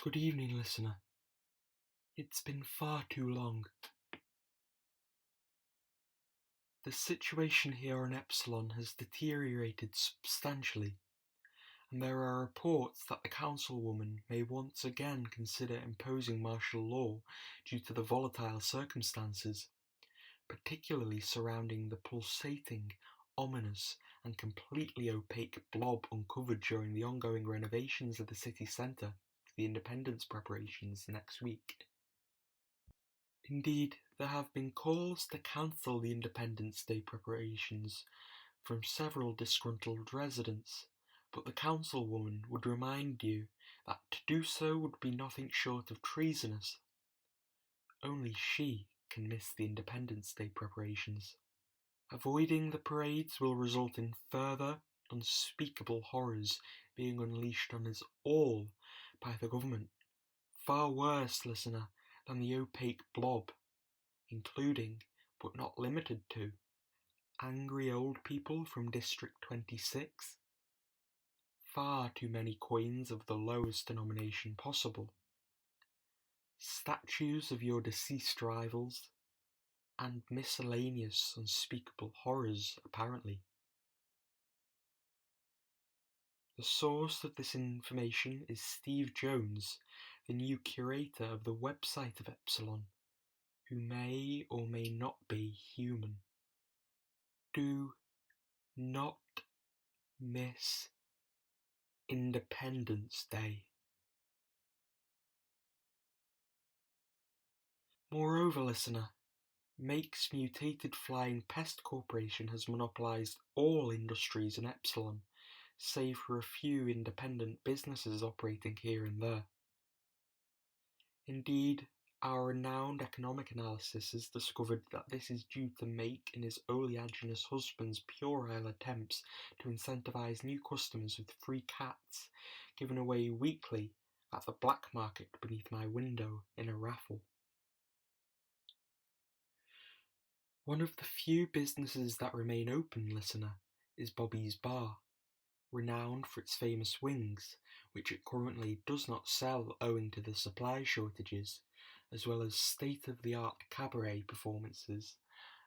Good evening, listener. It's been far too long. The situation here on Epsilon has deteriorated substantially, and there are reports that the councilwoman may once again consider imposing martial law due to the volatile circumstances, particularly surrounding the pulsating, ominous, and completely opaque blob uncovered during the ongoing renovations of the city centre for the independence preparations next week. Indeed, there have been calls to cancel the Independence Day preparations from several disgruntled residents, but the councilwoman would remind you that to do so would be nothing short of treasonous. Only she can miss the Independence Day preparations. Avoiding the parades will result in further, unspeakable horrors being unleashed on us all by the government. Far worse, listener, than the opaque blob, including, but not limited to, angry old people from District 26, far too many coins of the lowest denomination possible, statues of your deceased rivals, and miscellaneous unspeakable horrors, apparently. The source of this information is Steve Jones, the new curator of the website of Epsilon, who may or may not be human. Do not miss Independence Day. Moreover, listener, Make's mutated flying pest corporation has monopolized all industries in Epsilon, save for a few independent businesses operating here and there. Indeed, our renowned economic analysis has discovered that this is due to Make and his oleaginous husband's puerile attempts to incentivize new customers with free cats given away weekly at the black market beneath my window in a raffle. One of the few businesses that remain open, listener, is Bobby's Bar, renowned for its famous wings, which it currently does not sell owing to the supply shortages, as well as state-of-the-art cabaret performances,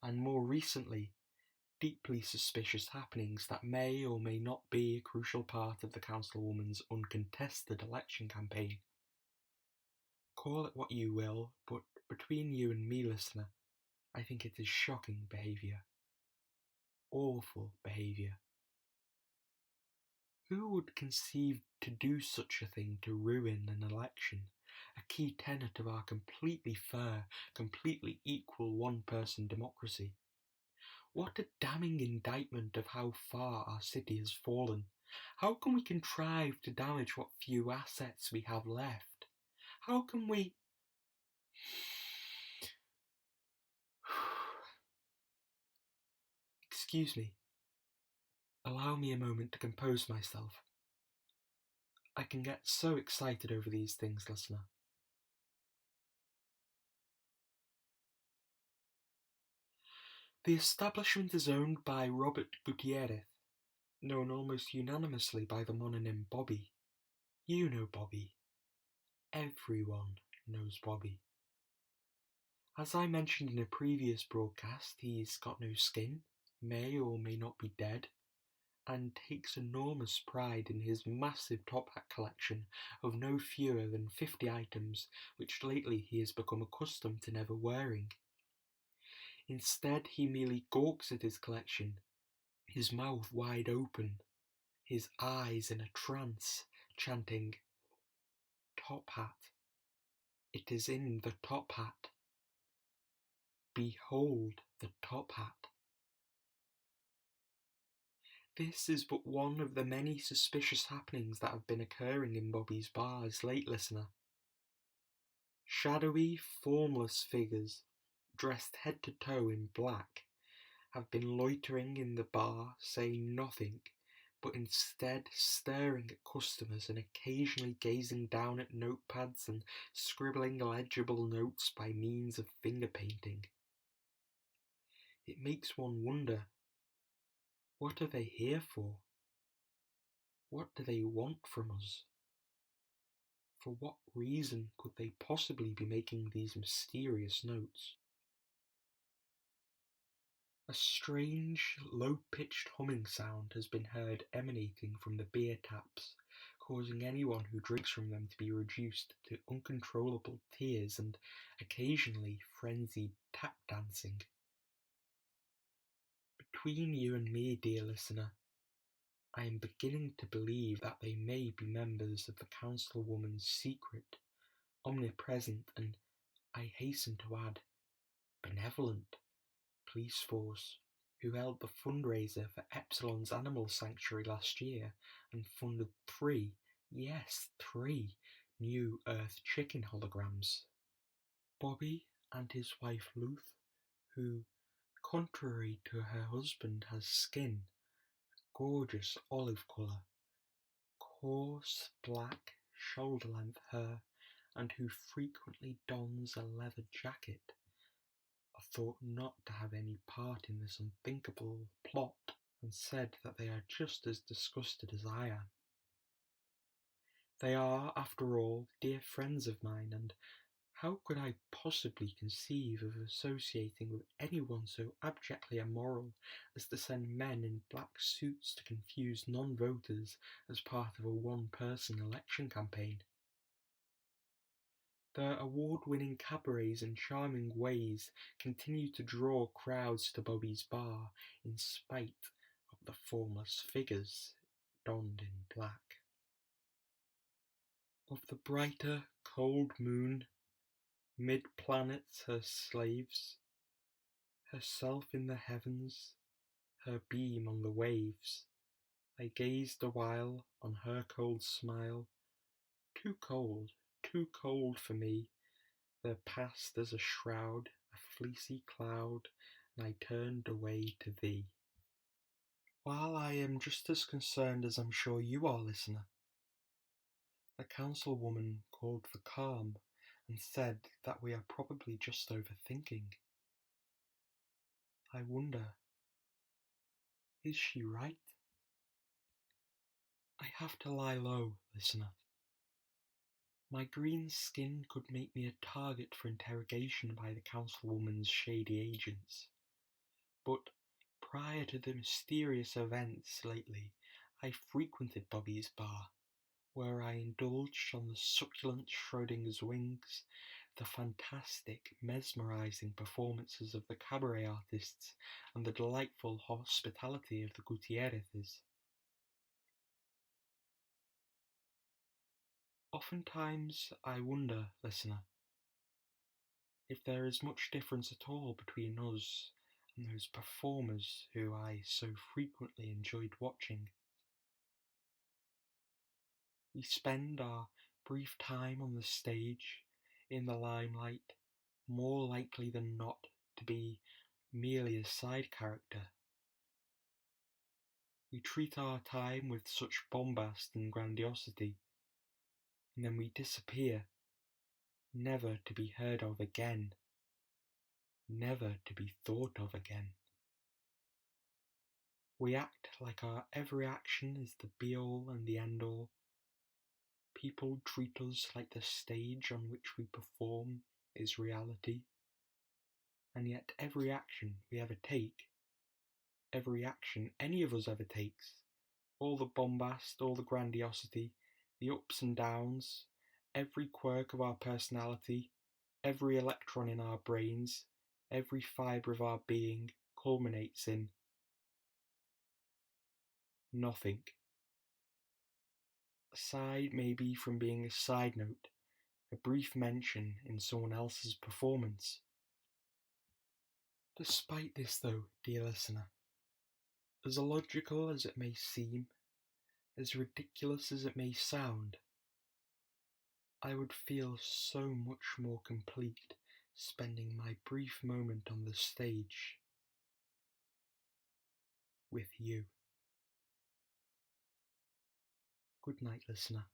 and more recently, deeply suspicious happenings that may or may not be a crucial part of the councilwoman's uncontested election campaign. Call it what you will, but between you and me, listener, I think it is shocking behaviour. Awful behaviour. Who would conceive to do such a thing to ruin an election, a key tenet of our completely fair, completely equal one-person democracy? What a damning indictment of how far our city has fallen. How can we contrive to damage what few assets we have left? How can we... Excuse me. Allow me a moment to compose myself. I can get so excited over these things, listener. The establishment is owned by Robert Gutierrez, known almost unanimously by the mononym Bobby. You know Bobby. Everyone knows Bobby. As I mentioned in a previous broadcast, he's got no skin, may or may not be dead, and takes enormous pride in his massive top hat collection of no fewer than 50 items which lately he has become accustomed to never wearing. Instead, he merely gawks at his collection, his mouth wide open, his eyes in a trance, chanting, "Top hat. It is in the top hat. Behold the top hat." This is but one of the many suspicious happenings that have been occurring in Bobby's Bar as late, listener. Shadowy, formless figures, dressed head to toe in black, have been loitering in the bar, saying nothing, but instead staring at customers and occasionally gazing down at notepads and scribbling legible notes by means of finger painting. It makes one wonder, what are they here for? What do they want from us? For what reason could they possibly be making these mysterious notes? A strange, low-pitched humming sound has been heard emanating from the beer taps, causing anyone who drinks from them to be reduced to uncontrollable tears and occasionally frenzied tap dancing. Between you and me, dear listener, I am beginning to believe that they may be members of the councilwoman's secret, omnipresent, and, I hasten to add, benevolent police force, who held the fundraiser for Epsilon's Animal Sanctuary last year and funded three new Earth chicken holograms. Bobby and his wife Luth, who, contrary to her husband, has skin, gorgeous olive colour, coarse black shoulder-length hair, and who frequently dons a leather jacket, are thought not to have any part in this unthinkable plot, and said that they are just as disgusted as I am. They are, after all, dear friends of mine, and how could I possibly conceive of associating with anyone so abjectly immoral as to send men in black suits to confuse non-voters as part of a one-person election campaign? Their award-winning cabarets and charming ways continue to draw crowds to Bobby's bar in spite of the formless figures donned in black. Of the brighter, cold moon, mid-planets her slaves, herself in the heavens, her beam on the waves, I gazed awhile on her cold smile, too cold for me. There passed as a shroud, a fleecy cloud, and I turned away to thee. While I am just as concerned as I'm sure you are, listener, the councilwoman called for calm and said that we are probably just overthinking. I wonder, is she right? I have to lie low, listener. My green skin could make me a target for interrogation by the councilwoman's shady agents. But prior to the mysterious events lately, I frequented Bobby's bar, where I indulged on the succulent Schrodinger's wings, the fantastic, mesmerizing performances of the cabaret artists, and the delightful hospitality of the Gutierrezes. Oftentimes I wonder, listener, if there is much difference at all between us and those performers who I so frequently enjoyed watching. We spend our brief time on the stage, in the limelight, more likely than not to be merely a side character. We treat our time with such bombast and grandiosity, and then we disappear, never to be heard of again, never to be thought of again. We act like our every action is the be-all and the end-all. People treat us like the stage on which we perform is reality, and yet every action we ever take, every action any of us ever takes, all the bombast, all the grandiosity, the ups and downs, every quirk of our personality, every electron in our brains, every fibre of our being culminates in nothing. Aside maybe from being a side note, a brief mention in someone else's performance. Despite this though, dear listener, as illogical as it may seem, as ridiculous as it may sound, I would feel so much more complete spending my brief moment on the stage with you. Good night, listener.